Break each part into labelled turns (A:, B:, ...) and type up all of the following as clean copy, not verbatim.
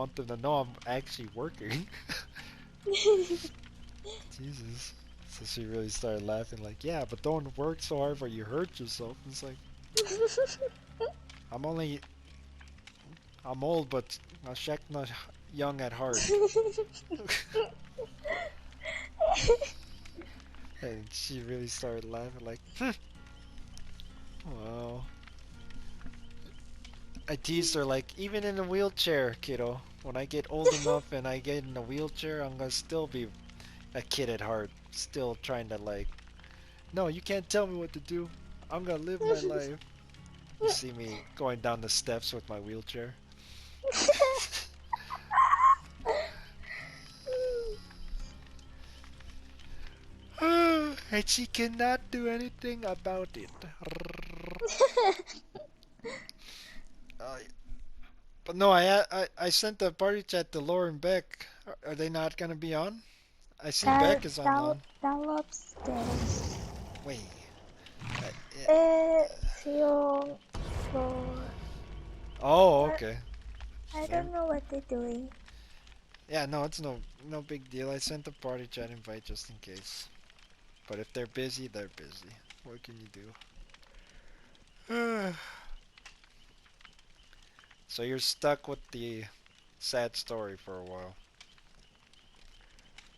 A: want them to know I'm actually working. Jesus. So she really started laughing like, yeah, but don't work so hard or you hurt yourself. It's like, I'm only, I'm old, but not young at heart. And she really started laughing like, well, I teased her like, even in a wheelchair, kiddo, when I get old enough and I get in a wheelchair, I'm gonna still be a kid at heart. Still trying to like, no, you can't tell me what to do. I'm gonna live my life. You see me going down the steps with my wheelchair. And she cannot do anything about it. Uh, but no, I sent the party chat to Lauren Beck. Are they not gonna be on? I see Beck is online.
B: Down upstairs.
A: Wait. Uh, eh,
B: It's yung floor.
A: oh,
B: Or
A: okay.
B: I
A: They're,
B: don't know what they're doing.
A: yeah, no, it's no big deal. I sent the party chat invite just in case. But if they're busy, they're busy. What can you do? So you're stuck with the sad story for a while.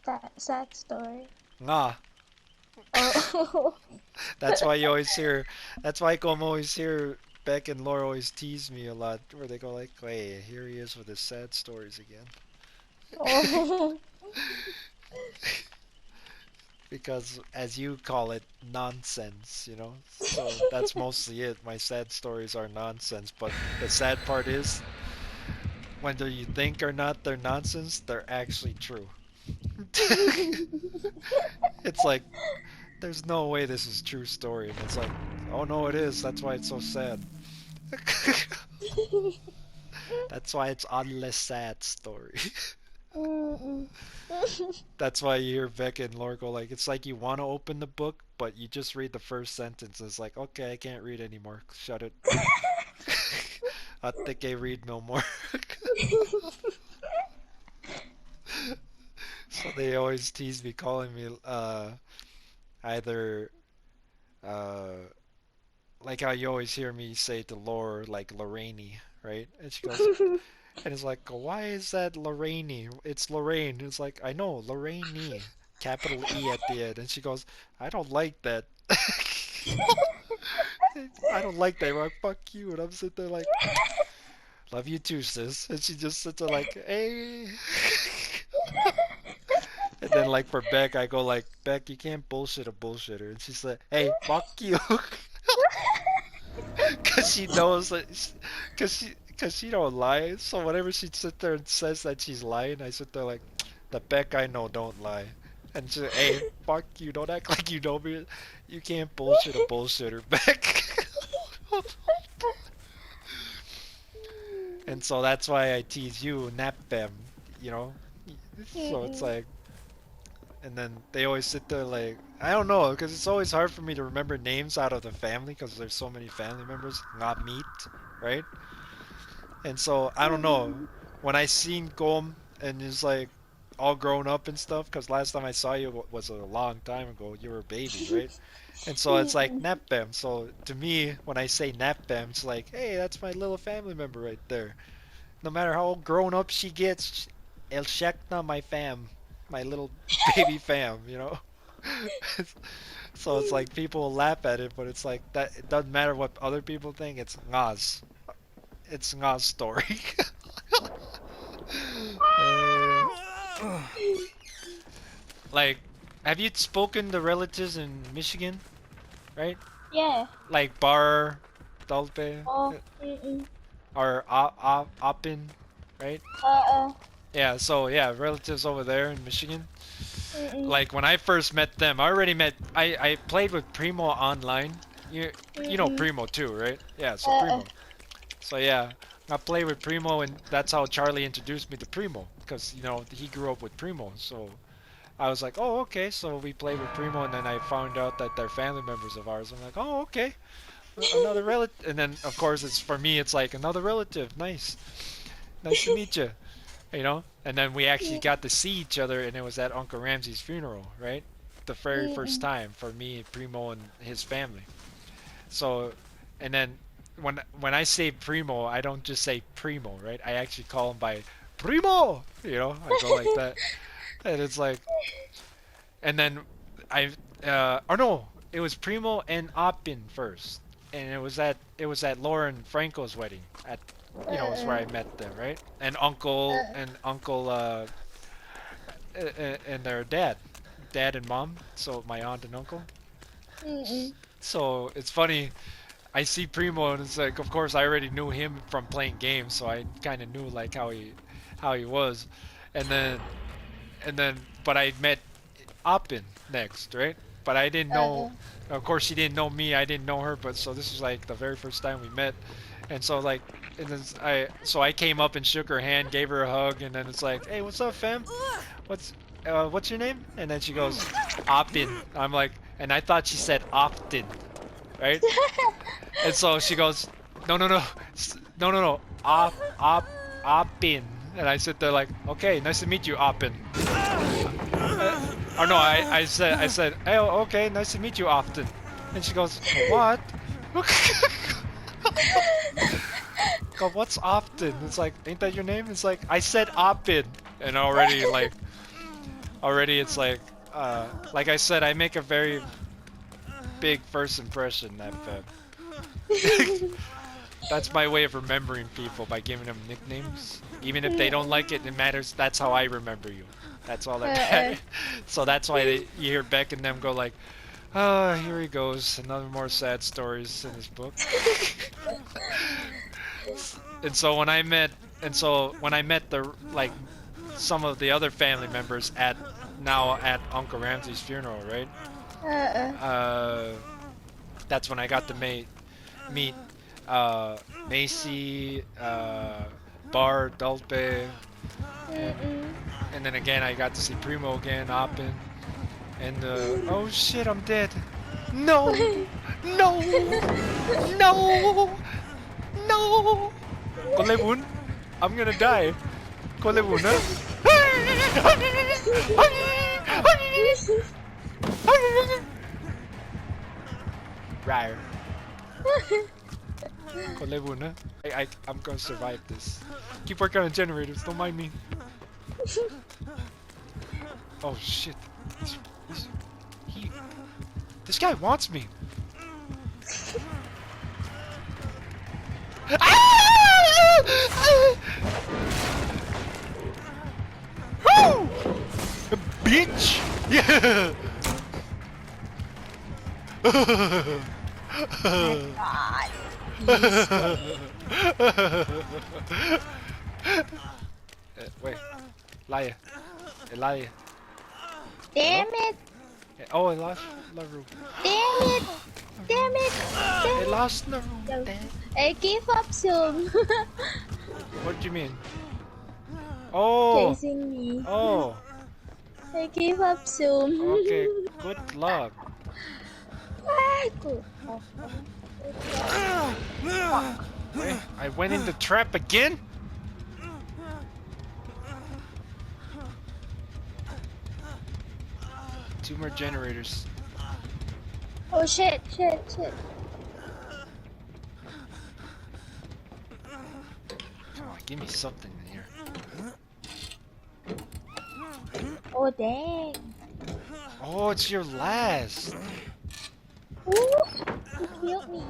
B: That sad story.
A: Nah,
B: Oh.
A: that's why you always hear. That's why Como always hear Beck and Laura always tease me a lot, where they go like, "Hey, here he is with his sad stories again."
B: Oh.
A: Because, as you call it, nonsense. So that's mostly it. My sad stories are nonsense, but the sad part is, whether you think or not they're nonsense, they're actually true. It's like, there's no way this is true story, and it's like, oh no, it is. That's why it's so sad. That's why it's unless sad story.
B: Mm-mm.
A: That's why you hear Becca and Laura go like, it's like you want to open the book, but you just read the first sentence. It's like, okay, I can't read anymore. Shut it. I think I read no more. So they always tease me, calling me either uh, like how you always hear me say to Laura like Lorraine, right? And she goes, and it's like, why is that Lorraine? It's Lorraine. It's like, I know, Lorraine. Capital E at the end. And she goes, I don't like that. I don't like that. I'm like, fuck you. And I'm sitting there like, love you too, sis. And she just sits there like, hey. And then like for Beck, I go like, Beck, you can't bullshit a bullshitter. And she's like, hey, fuck you. Cause she knows that, cause she don't lie. So whenever she sits there and says that she's lying, I sit there like, the Beck I know don't lie. And she's like, hey, fuck you, don't act like you know me. You can't bullshit a bullshitter, Beck. And so that's why I tease you, nap them, you know? So it's
B: Mm-mm.
A: like, and then they always sit there like, I don't know, because it's always hard for me to remember names out of the family because there's so many family members not meet, right? And so I don't know. When I seen Gom and he's like all grown up and stuff, because last time I saw you was a long time ago. You were a baby, right? And so it's like
B: Mm-mm.
A: Nepem. So to me, when I say Nepem, it's like, hey, that's my little family member right there. No matter how grown up she gets, El Shekna, my fam, my little baby fam. So it's like people laugh at it, but it's like that. It doesn't matter what other people think. It's Ngaz. It's Ngaz's story. uh, like, have you spoken to relatives in Michigan, right?
B: Yeah.
A: Like Bar, Dalpe,
B: Oh. Mm-mm.
A: or Opin, right?
B: Uh-uh.
A: Yeah, so yeah, relatives over there in Michigan.
B: Mm-mm.
A: Like when I first met them, I already met. I played with Primo online. You know
B: Mm-mm.
A: Primo too, right? Yeah, so
B: Uh-uh.
A: Primo. So yeah, I played with Primo, and that's how Charlie introduced me to Primo, because he grew up with Primo. So I was like, oh okay. So we played with Primo, and then I found out that they're family members of ours. I'm like, oh okay, another relative. And then of course it's for me, it's like another relative. Nice, nice to meet you. you know. And then we actually got to see each other, and it was at Uncle Ramsey's funeral, right? The very first
B: Mm-mm.
A: time for me, Primo, and his family. So, and then when I say Primo, I don't just say Primo, right? I actually call him by Primo. You know, I go like that, and it's like, and then I, or no, it was Primo and Oppin first, and it was at Lauren Franco's wedding at, is where I met them, right? And and their dad and mom, so my aunt and uncle.
B: Mm-mm.
A: So it's funny. I see Primo, and it's like, of course, I already knew him from playing games, so I kind of knew like how he was, and then but I met Oppin next, right? But I didn't know. Of course, she didn't know me. I didn't know her. But so this was like the very first time we met, and so like, and then I came up and shook her hand, gave her a hug, and then it's like, hey, what's up, fam? What's your name? And then she goes, Oppin. I'm like, and I thought she said Optin, right? And so she goes, no, no, no, no, no, no, Oppin. And I sit there like, okay, nice to meet you, Oppin. Oh no, I said, hey, okay, nice to meet you, Optin. And she goes, what? Go, what's Optin? It's like, ain't that your name? It's like, I said Oppin. And already it's like I said, I make a very big first impression that that's my way of remembering people, by giving them nicknames. Even if they don't like it, it matters. That's how I remember you. That's all that matters. So that's why you hear Beck and them go like, "Oh, here he goes, another more sad stories in his book." And so when I met the like some of the other family members at Uncle Ramsey's funeral, right? Uh, that's when I got to meet Macy, Bar, Dulpe, and, and then again I got to see Primo again, Oppen, and oh shit, I'm dead. No, no, no, no. Kolebun, I'm gonna die. Kolebun, huh? Rar. Kolebun, huh? I'm gonna survive this. Keep working on generators, don't mind me. Oh shit. This, he, this guy wants me. Woo! Bitch! Yeah! Wait, Laia. Laia.
B: Damn it!
A: Oh, I lost Naru.
B: Damn it! Damn it!
A: I lost Naru.
B: I gave up soon.
A: What do you mean? Oh!
B: Chasing me.
A: Oh!
B: I gave up soon.
A: Okay, good luck.
B: Good.
A: Wait, I went in the trap again? Two more generators.
B: Oh shit, shit, shit.
A: Come on, give me something in here.
B: Oh dang.
A: Oh, it's your last.
B: Ooh, you killed me.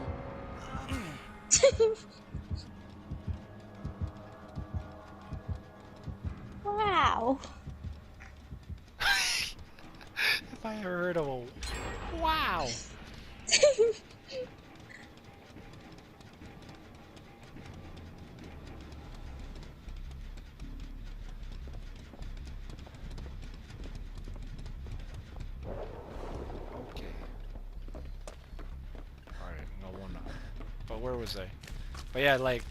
B: Wow.
A: If I ever heard of a wow. Okay. Alright, no one. But where was I? But yeah, like,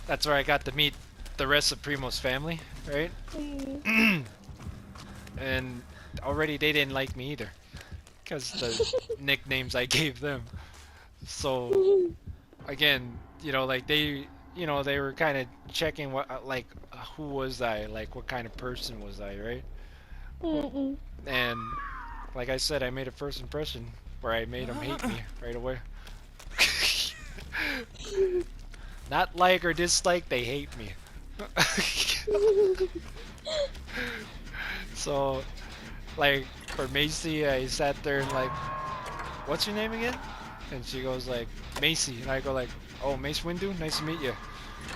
A: that's where I got to meet the rest of Primo's family, right? And already they didn't like me either, because the nicknames I gave them. So again, like they you know, they were kind of checking what, like, who was I, like, what kind of person was I, right?
B: Mm-mm.
A: And like I said, I made a first impression where I made them hate me right away. Not like or dislike, they hate me. So, like, for Macy, I sat there and like, what's your name again? And she goes like, Macy. And I go like, oh, Mace Windu, nice to meet you.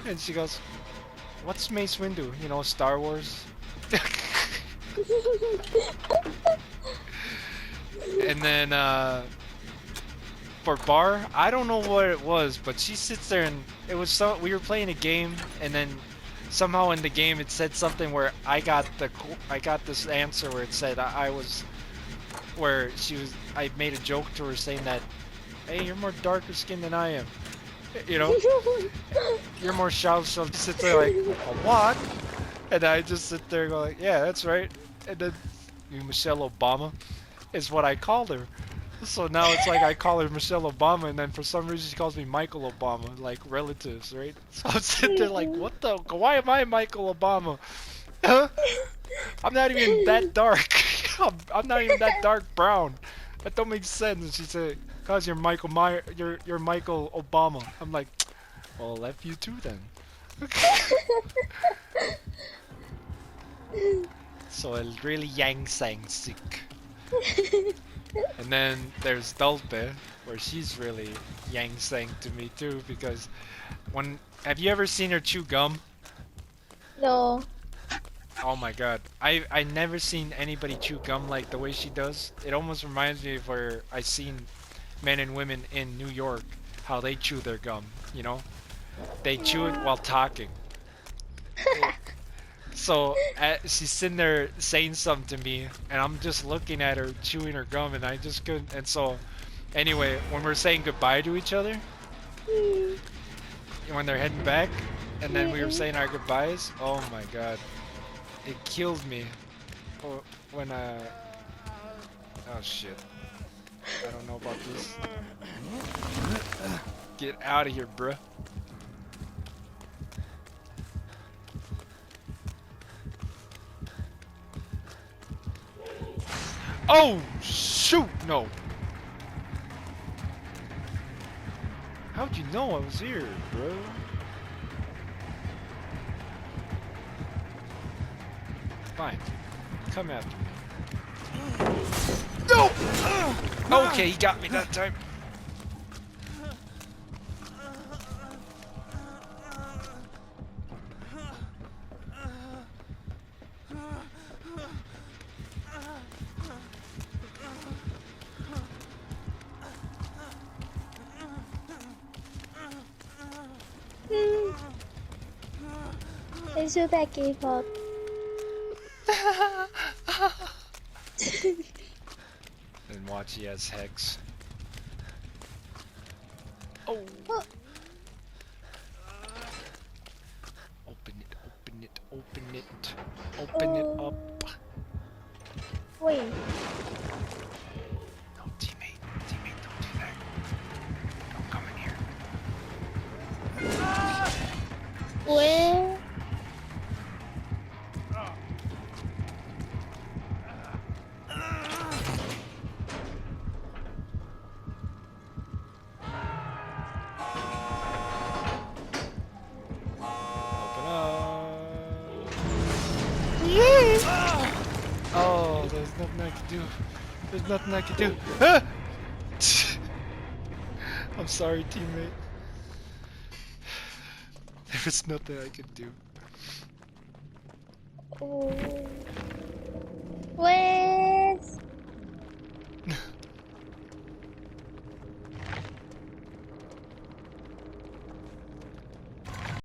A: And she goes, what's Mace Windu? You know, Star Wars? And then, for Bar, I don't know what it was, but she sits there and it was so, we were playing a game, and then somehow in the game it said something where I got this answer where it said I was, where she was, I made a joke to her saying that, hey, you're more darker skinned than I am. You know, you're more shallow. So she sits there like, what? And I just sit there and go like, yeah, that's right. And then Michelle Obama is what I called her. So now it's like I call her Michelle Obama, and then for some reason she calls me Michael Obama, like relatives, right? So I'm sitting there like, what the? Why am I Michael Obama? Huh? I'm not even that dark. I'm not even that dark brown. That don't make sense. And she said, cause you're you're Michael Obama. I'm like, well, F you too then. So el really yang sang sick. And then there's Dulpe, where she's really yang sang to me too, because have you ever seen her chew gum?
B: No.
A: Oh my god. I never seen anybody chew gum like the way she does. It almost reminds me of where I seen men and women in New York, how they chew their gum, you know? They chew it while talking. So she's sitting there saying something to me, and I'm just looking at her chewing her gum, and I just couldn't. And so, anyway, when we're saying goodbye to each other, when they're heading back, and then we were saying our goodbyes, oh my god, it killed me. When oh shit, I don't know about this. Get out of here, bruh. Oh, shoot, no. How'd you know I was here, bro? Fine. Come after me. No! Okay, he got me that time.
B: That gave up.
A: And watch, he has Hex. Oh!
B: Oh.
A: Open it, open it, open it. Open it up.
B: Wait.
A: No, teammate, don't do that. Don't come in here.
B: Where?
A: Oh, there's nothing I can do. There's nothing I can do. Ah! I'm sorry, teammate. There was nothing I could do.
B: Where?